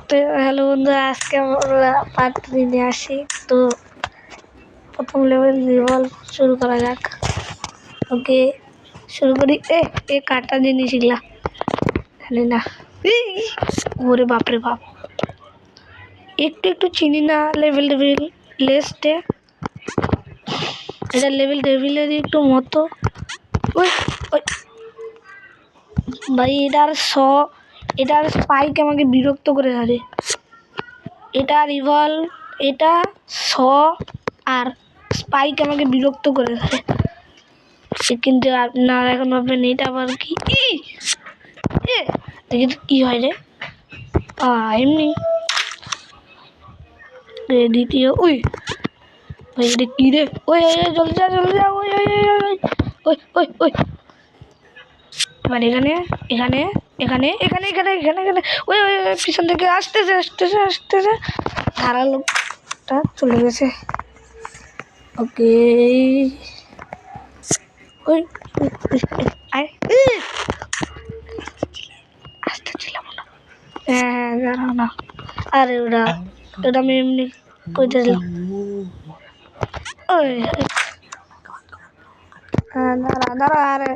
তো হ্যালো বন্ধুরা, আজকে আমরা পার্ট 3 নিয়ে আসি। তো প্রথম লেভেল রিভলভ শুরু করা যাক। ওকে শুরু করি। এ কাটা জিনিস এগুলা জানি না। ওরে বাপরে বাপ, একটু একটু চিনি না লেভেল ডেভিল লেস্টে। এটা লেভেল ডেভিলেরই একটু মতো। ওই ওই ভাই, এটার স্পাইক আমাকে বিরক্ত করে ধরে। এটা রিভলভ, এটা আর স্পাইক আমাকে বিরক্ত করে ধরে। কিন্তু আপনার এখন ভাববেন এটা আবার কি। দেখি তো কি হয় রে। এমনি দ্বিতীয়। ওই ভাই, এটা কি রে? ওই জলদি যা জলদি যা। ওই ওই ওই ওই ওই ওই এবার এখানে এখানে এখানে এখানে এখানে এখানে এখানে ওই ওই পিছন থেকে আসতেছে আসতেছে আসতেছে। ধারা লোকটা চলে গেছে। ওকে ওই আসতে ছিলাম না। হ্যাঁ দাঁড়াও না। আরে ওটা আমি এমনি কইতেছিলাম। ওই দাঁড়া দাঁড়া। আরে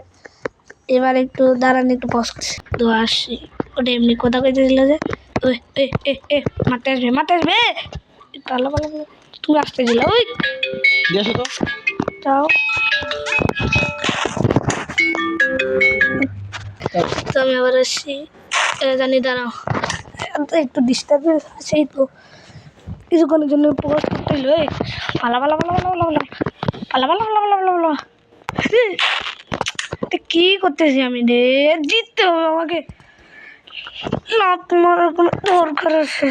এবার একটু দাঁড়ান, একটু পজ করছি তো আসি। ওটা এমনি কথা কইতেছিল যে ওই মারতে আসবে মারতে আসবে। পালা পালা পালা, তুমি আসতেছিল। ওই তো যাও। তো আমি আবার আসছি। জানি দাঁড়াও, একটু ডিস্টার্বেন্স আছেই তো, কিছুক্ষণের জন্য পজ করতে হইলো। এই পালা পালা পালা পালা পালা পালা পালা পালা পালা পালা পালা পালা। কি করতেছি আমি রে? জিততে হবে আমাকে না, তোমার কোনো দরকার আছে?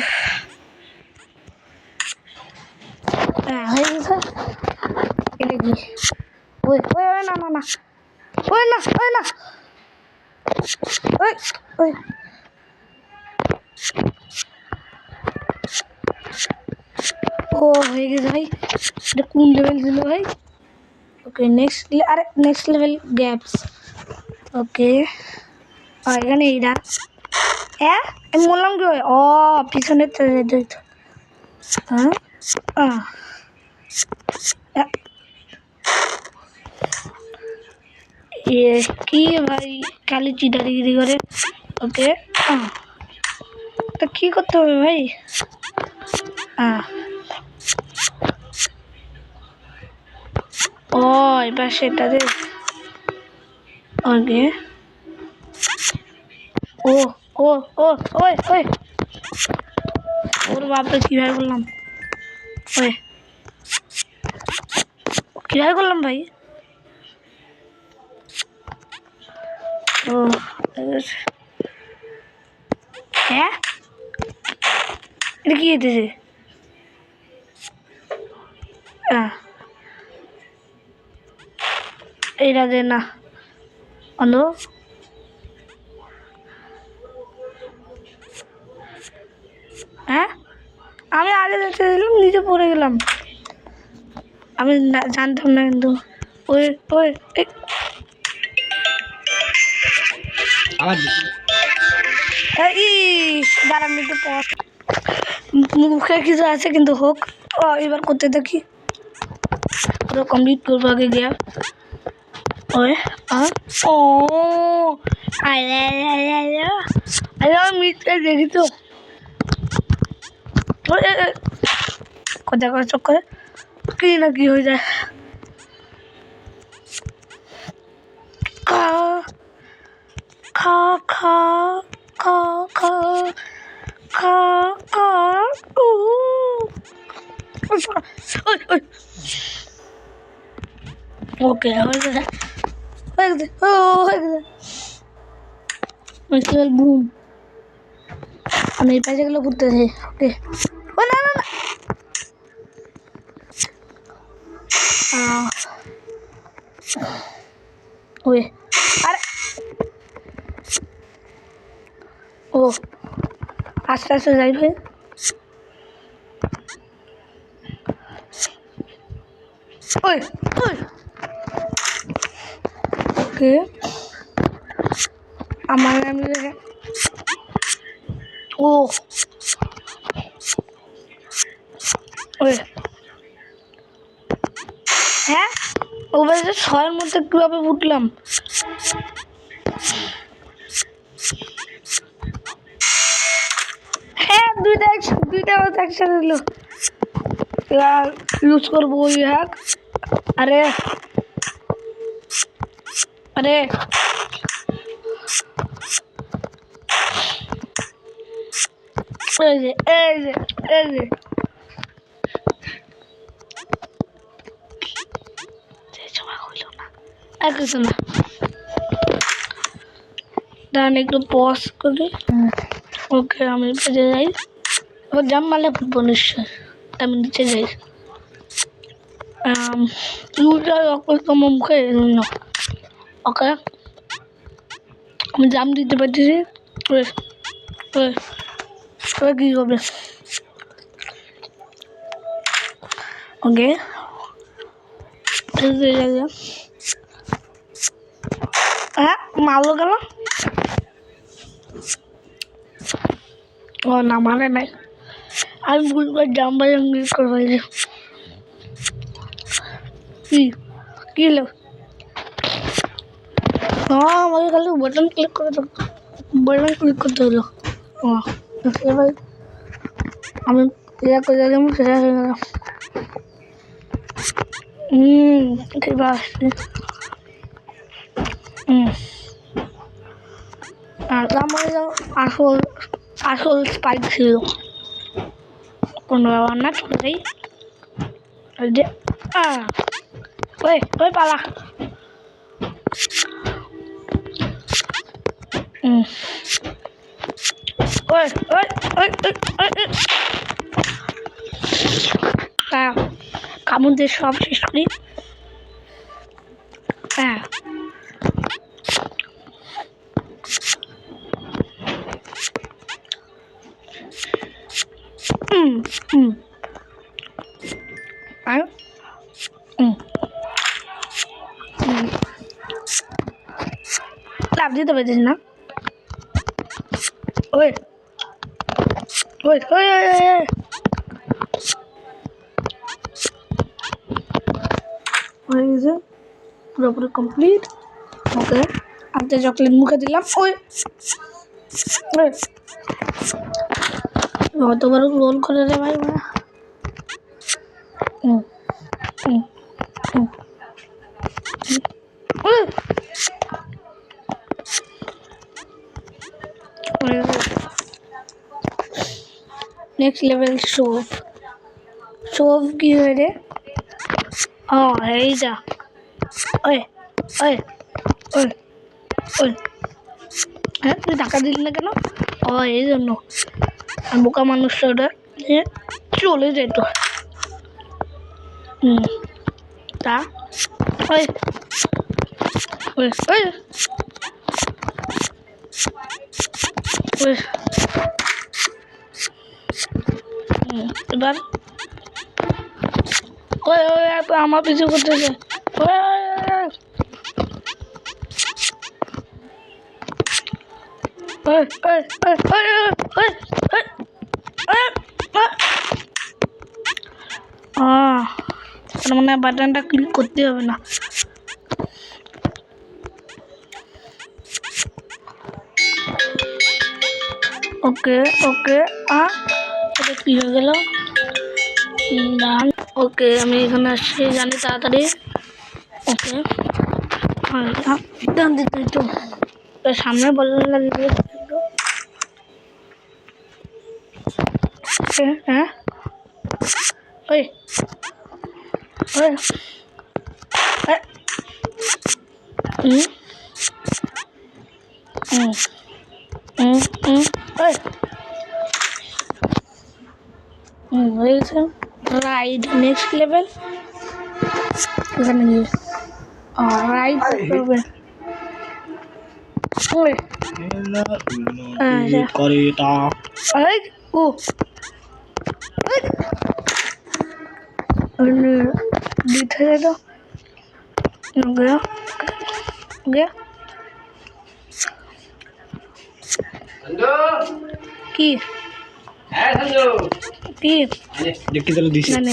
হ্যাঁ হয়ে গেছে। এটা কি? ওই ওই ওই না না না, ওই না ওই না ওই ওই ও হয়ে গেছে ভাই। এটা কোন লেভেল ছিল ভাই? ওকে নেক্সট, আরে নেক্সট লেভেল গ্যাপস। ওকে এখানে এইটা। হ্যাঁ আমি বললাম কি? ও পিছনে তো হ্যাঁ কি ভাই, খালি চিটারিগিরি করে। ওকে তো কি করতে হবে ভাই? ও এবার সেটা দে। ওকে ও ও ও ওই ওই ওর বাপরে কীভাবে বললাম? ওই কীভাবে করলাম ভাই? ও হ্যাঁ, এটা কি হইতেছে? এইটা দে না অন্য। হ্যাঁ আমি আগে দেখতে দিলাম, নিচে পড়ে গেলাম। আমি জানতাম না কিন্তু। ওই ওই দাঁড়ান একটু পর, মুখে কিছু আছে কিন্তু হোক। এবার করতে দেখি, পুরো কমপ্লিট করবো আগে গিয়া। ওই ও মিটটা দেখি তো কথা করা চক্করে কি না কি হয়ে যায়। খা খা খা খা খা খা খা ওকে হয়ে গেছে হয়ে গেছে হয়ে গেছে। বুম, আমি এই পাশে গেলে ঘুরতেছি। ওকে ও না না না ওই আরে ও আস্তে আস্তে যাই ভাই। ওই ওই ওকে আমার আমি ও ওই হ্যাঁ ওবার 6-এর মধ্যে কীভাবে উঠলাম? হ্যাঁ দুইটা একসাথে দিল। এবার ইউজ করবো ওই হ্যাক। আরে আরে এই যে এই যে এই যে হইল না আর কিছু না। দাঁড়ান একটু পজ করি। ওকে আমি বেঁচে যাই। এবার জাম মারলে ফুটবো নিশ্চয়। আমি নিচে যাই। তোমার মুখে ওকে আমি জাম দিতে পারছি। কি হবে? ওকে হ্যাঁ মারলো কেন? ও না মানে নাই, আমি ভুল করে জাম বাজার ক্লিক করে ফেলছি। কি হলো? হ্যাঁ আমাকে খালি বাটন ক্লিক করতে হলো। ও এবার আমি এটা করে গেলাম, সেটা হয়ে গেল। এবার আসছি। আর আমার আসল আসল স্পাইক ছিল কোনো ব্যাপার না, চলে যাই। যে ওই ওই পালা। ওই ওই ওই কামড় দিয়ে সব শেষ করি। হ্যাঁ লাভ দিতে পেরেছিস না? ওই ওই ওই হয়ে গেছে পুরোপুরি কমপ্লিট। ওকে আমি চকলেট মুখে দিলাম। ওই কতবার রোল করে রে ভাই। नेक्स्ट लेवल शोव की है रे। हाँ है ही जा। ओए ओए ओए ओए হ্যাঁ তুই টাকা দিলি না কেন? ও এই জন্য বোকা মানুষটা চলে যেত। তা ওই ওই ওই ওই এবার ওই ওই আমার পিছু করতেছে। মানে বাটনটা ক্লিক করতে হবে না। ওকে ওকে এটা কি হয়ে গেল? ওকে আমি এখানে আসছি, জানি তাড়াতাড়ি। ওকে ডান দিতে তো সামনে বললেন হ্যাঁ ওই ওই হয়ে গেছে। রাইড নেক্সট লেভেল এখানে গিয়ে রাইড করবে। দিতে তো কি কি দেখতে তাহলে দিছি মানে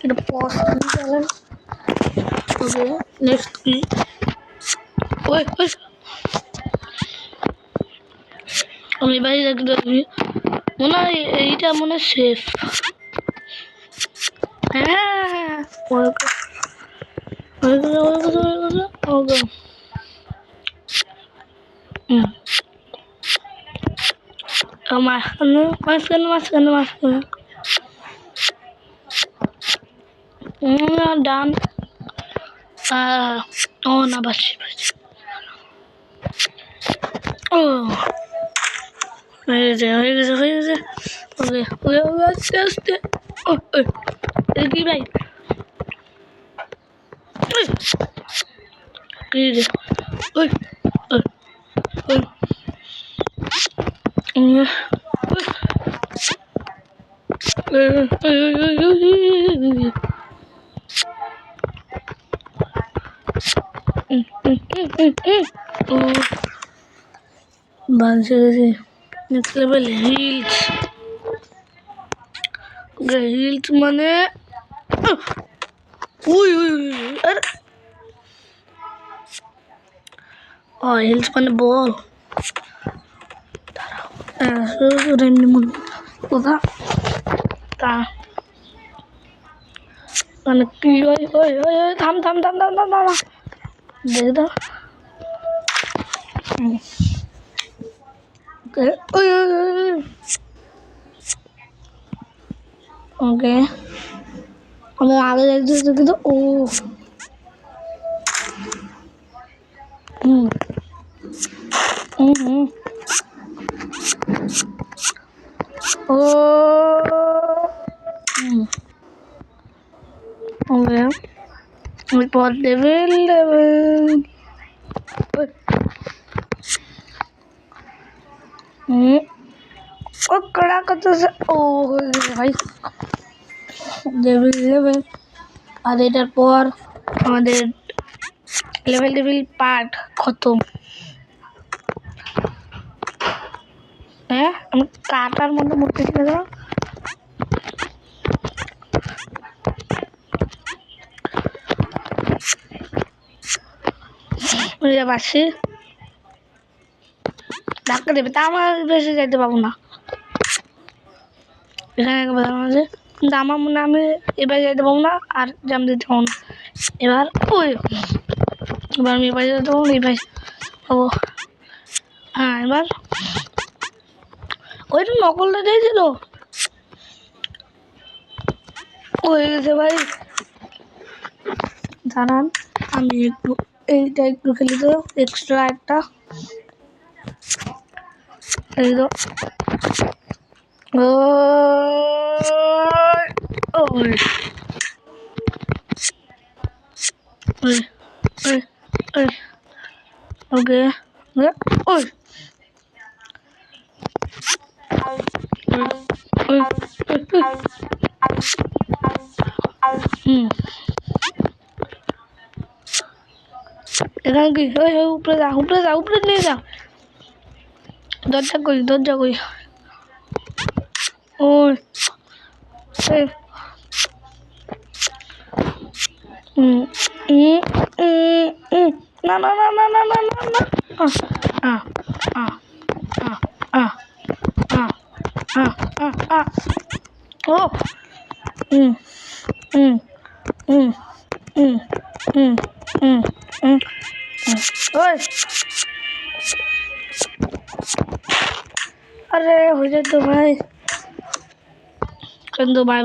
এটা পজ চলেন। ওকে নেক্সট কি ওই ওই আমি বাড়ি দেখতে মনে হয় এইটা মনে হয় সেফ। হ্যাঁ ওকে মাঝখানে ডান ও না বাসি ও হয়ে গেছে ওকে আস্তে আস্তে ও কি ভাই কি রে ওই বাজে গেছে নেক্সট লেভেল হিলস মানে হিলস মানে বল এমনি মনে কোথা তা মানে কি থাম দেখে দাও ওকে আমি আগে যাইতেছি কিন্তু ও ও ওকে ওই পর লেভেল ও কড়া কত ও হয়ে গেছে ভাই লেভেল আর এটার পর আমাদের লেভেল পার্ট খতম। হ্যাঁ আমি কাটার মধ্যে মরতেছি না বাসি ধাক্কা দেবে তা আমার বেশি যাইতে পারবো না এখানে আছে কিন্তু আমার মনে হয় আমি এবার যাইতে পারবো না আর জাম দিতে পারবো না এবার আমি এবার যেতে পারবো না এবার পাবো হ্যাঁ এবার ওইটা নকলটা দিয়েছিল হয়ে গেছে ভাই জানান আমি এইটা একটু খেলি তো এক্সট্রা একটা এই তো ওকে ওই এখানে কি উপরে নিয়ে যা দরজা করি ওই না ও ওই আরে হয়ে যেত ভাই কিন্তু বাই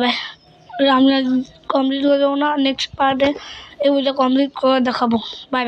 আমরা কমপ্লিট করে দেবো না নেক্সট পার্টে এগুলো কমপ্লিট করে দেখাবো বাই।